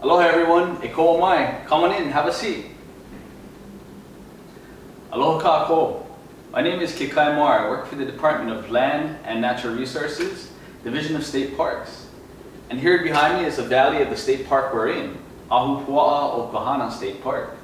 Aloha everyone, e koa mai. Come on in, have a seat. Aloha kākou. My name is Kekai Mar. I work for the Department of Land and Natural Resources, Division of State Parks. And here behind me is the valley of the state park we're in, Ahupua'a o Kahana State Park.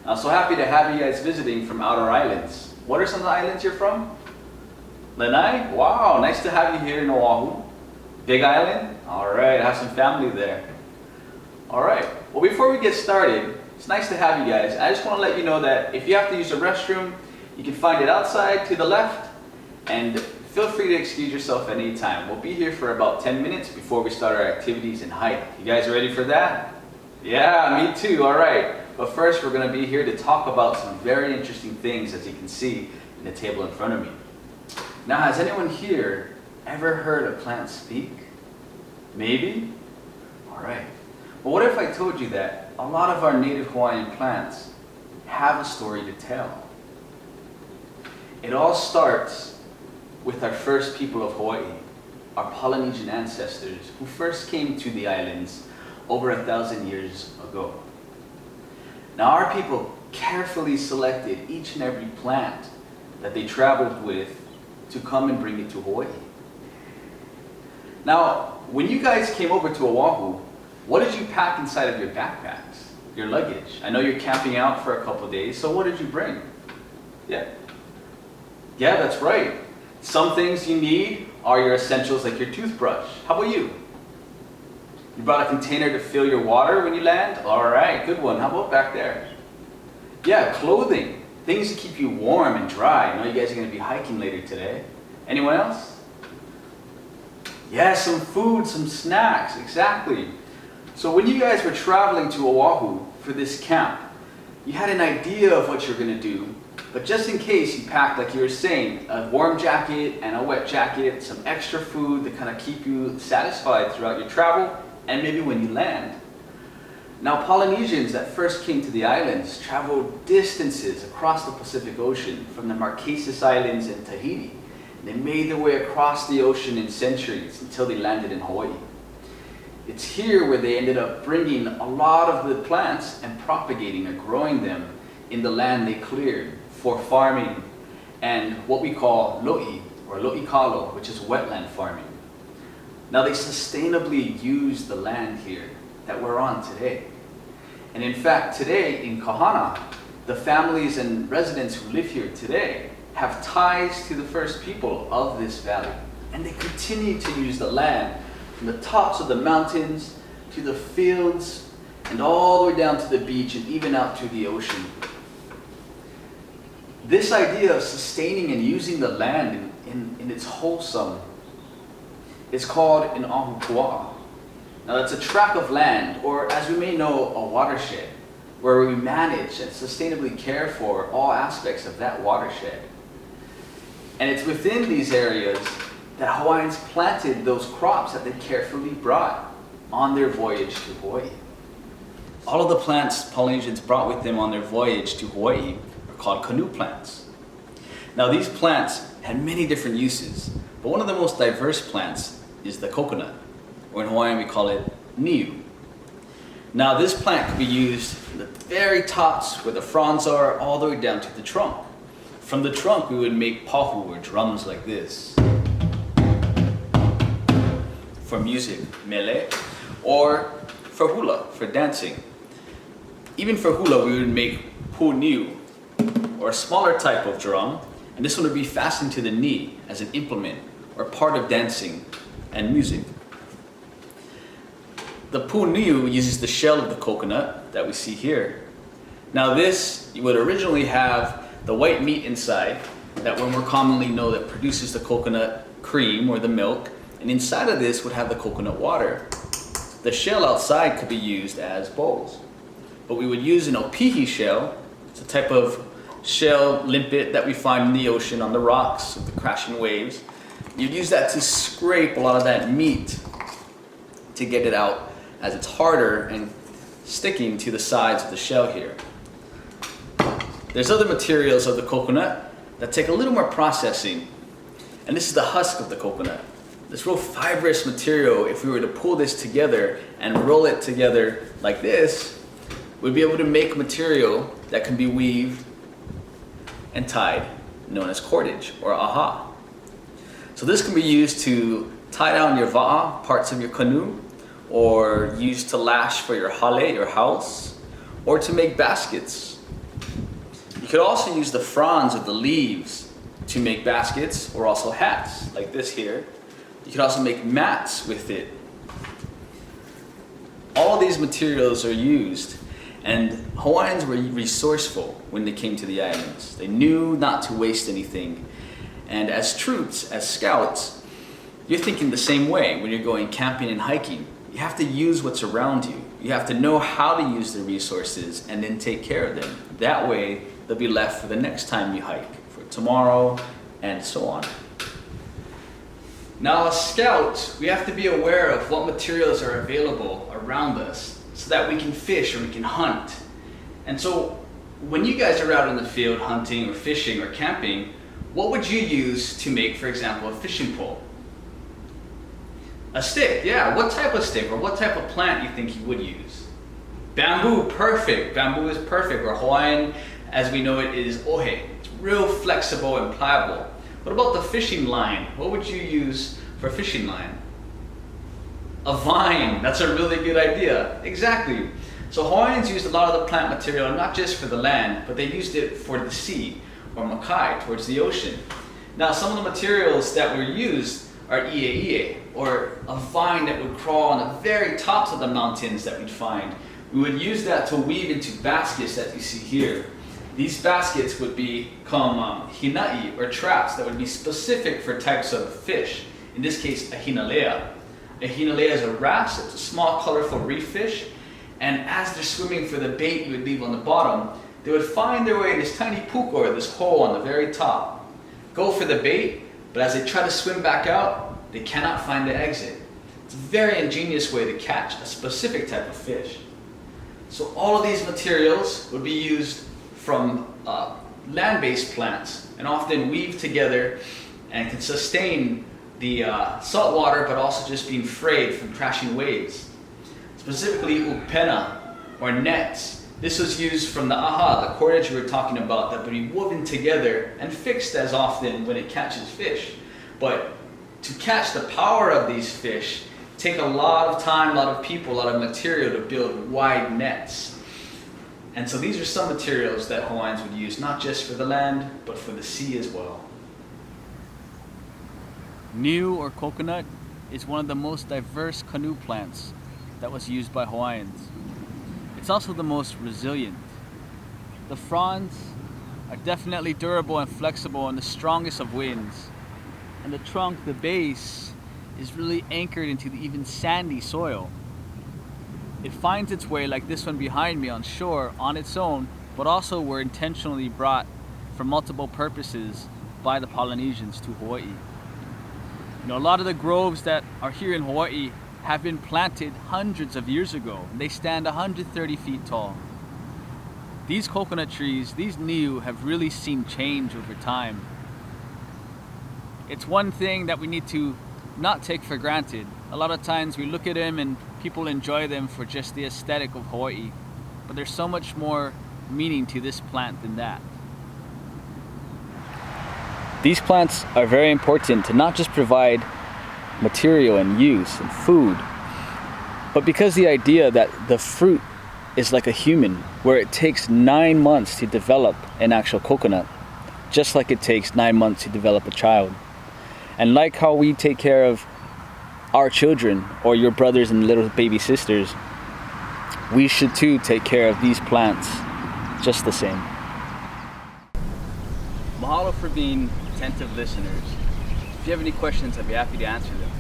I'm so happy to have you guys visiting from outer islands. What are some of the islands you're from? Lanai? Wow, nice to have you here in Oahu. Big Island? Alright, I have some family there. Alright, well before we get started, it's nice to have you guys. I just want to let you know that if you have to use the restroom, you can find it outside to the left, and feel free to excuse yourself at any time. We'll be here for about 10 minutes before we start our activities and hike. You guys ready for that? Yeah, me too, alright. But first we're going to be here to talk about some very interesting things, as you can see in the table in front of me. Now, has anyone here ever heard a plant speak? Maybe? Alright. Well, what if I told you that a lot of our native Hawaiian plants have a story to tell? It all starts with our first people of Hawaii, our Polynesian ancestors who first came to the islands over 1,000 years ago. Now, our people carefully selected each and every plant that they traveled with to come and bring it to Hawaii. Now, when you guys came over to Oahu, what did you pack inside of your backpacks, your luggage? I know you're camping out for a couple days, so what did you bring? Yeah, that's right. Some things you need are your essentials like your toothbrush. How about you? You brought a container to fill your water when you land? Alright, good one. How about back there? Yeah, clothing. Things to keep you warm and dry. I know you guys are going to be hiking later today. Anyone else? Yeah, some food, some snacks. Exactly. So when you guys were traveling to Oahu for this camp, you had an idea of what you're going to do, but just in case you packed, like you were saying, a warm jacket and a wet jacket, some extra food to kind of keep you satisfied throughout your travel, and maybe when you land. Now, Polynesians that first came to the islands traveled distances across the Pacific Ocean from the Marquesas Islands and Tahiti. They made their way across the ocean in centuries until they landed in Hawaii. It's here where they ended up bringing a lot of the plants and propagating or growing them in the land they cleared for farming and what we call lo'i or lo'ikalo, which is wetland farming. Now they sustainably use the land here that we're on today. And in fact, today in Kahana, the families and residents who live here today have ties to the first people of this valley. And they continue to use the land from the tops of the mountains to the fields and all the way down to the beach and even out to the ocean. This idea of sustaining and using the land in its wholesome is called an ahupua'a. Now that's a tract of land, or as we may know, a watershed, where we manage and sustainably care for all aspects of that watershed. And it's within these areas that Hawaiians planted those crops that they carefully brought on their voyage to Hawaii. All of the plants Polynesians brought with them on their voyage to Hawaii are called canoe plants. Now these plants had many different uses, but one of the most diverse plants is the coconut, or in Hawaiian we call it niu. Now this plant could be used from the very tops where the fronds are all the way down to the trunk. From the trunk we would make pahu, or drums like this, for music, mele, or for hula, for dancing. Even for hula we would make pu niu, or a smaller type of drum, and this one would be fastened to the knee as an implement or part of dancing and music. The pu niu uses the shell of the coconut that we see here. Now this, you would originally have the white meat inside, that one more commonly know that produces the coconut cream or the milk, and inside of this would have the coconut water. The shell outside could be used as bowls, but we would use an opihi shell. It's a type of shell limpet that we find in the ocean on the rocks of the crashing waves. You'd use that to scrape a lot of that meat to get it out, as it's harder and sticking to the sides of the shell here. There's other materials of the coconut that take a little more processing, and this is the husk of the coconut. this real fibrous material, if we were to pull this together and roll it together like this, we'd be able to make material that can be weaved and tied, known as cordage or aha. So this can be used to tie down your va'a, parts of your canoe, or used to lash for your hale, your house, or to make baskets. You could also use the fronds of the leaves to make baskets or also hats, like this here. You could also make mats with it. All these materials are used, and Hawaiians were resourceful when they came to the islands. They knew not to waste anything. And as troops, as scouts, you're thinking the same way when you're going camping and hiking. You have to use what's around you. You have to know how to use the resources and then take care of them. That way, they'll be left for the next time you hike, for tomorrow, and so on. Now, as scouts, we have to be aware of what materials are available around us so that we can fish or we can hunt. And so, when you guys are out in the field hunting or fishing or camping, what would you use to make, for example, a fishing pole? A stick, yeah. What type of stick or what type of plant you think you would use? Bamboo, perfect. Bamboo is perfect. Or Hawaiian, as we know it, is ohe. It's real flexible and pliable. What about the fishing line? What would you use for a fishing line? A vine. That's a really good idea. Exactly. So Hawaiians used a lot of the plant material not just for the land, but they used it for the sea, or makai, towards the ocean. Now, some of the materials that were used are ie, or a vine that would crawl on the very tops of the mountains that we'd find. We would use that to weave into baskets that you see here. These baskets would become hinai, or traps that would be specific for types of fish. In this case, a hinalea. A hinalea is a wrasse. It's a small, colorful reef fish. And as they're swimming for the bait you would leave on the bottom, they would find their way in this tiny puko, or this hole on the very top. Go for the bait, but as they try to swim back out, they cannot find the exit. It's a very ingenious way to catch a specific type of fish. So all of these materials would be used from land-based plants and often weave together and can sustain the salt water, but also just being frayed from crashing waves. Specifically upena, or nets. This was used from the aha, the cordage we were talking about, that would be woven together and fixed as often when it catches fish. But to catch the power of these fish, take a lot of time, a lot of people, a lot of material to build wide nets. And so these are some materials that Hawaiians would use, not just for the land, but for the sea as well. Niu, or coconut, is one of the most diverse canoe plants that was used by Hawaiians. It's also the most resilient. The fronds are definitely durable and flexible and the strongest of winds. And the trunk, the base, is really anchored into the even sandy soil. It finds its way, like this one behind me, on shore on its own, but also were intentionally brought for multiple purposes by the Polynesians to Hawaii. You know, a lot of the groves that are here in Hawaii have been planted hundreds of years ago. They stand 130 feet tall. These coconut trees, these niu, have really seen change over time. It's one thing that we need to not take for granted. A lot of times we look at them and people enjoy them for just the aesthetic of Hawaii, but there's so much more meaning to this plant than that. These plants are very important to not just provide material and use and food, but because the idea that the fruit is like a human, where it takes 9 months to develop an actual coconut, just like it takes 9 months to develop a child. And like how we take care of our children or your brothers and little baby sisters, we should too take care of these plants just the same. Mahalo for being attentive listeners. If you have any questions, I'd be happy to answer them.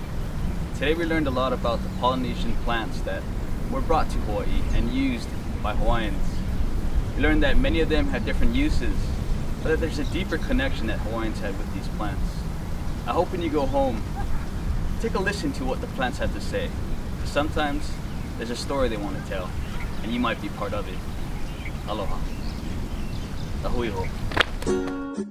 Today we learned a lot about the Polynesian plants that were brought to Hawaii and used by Hawaiians. We learned that many of them had different uses, but that there's a deeper connection that Hawaiians had with these plants. I hope when you go home, take a listen to what the plants have to say. Because sometimes there's a story they want to tell, and you might be part of it. Aloha. Tahui ho.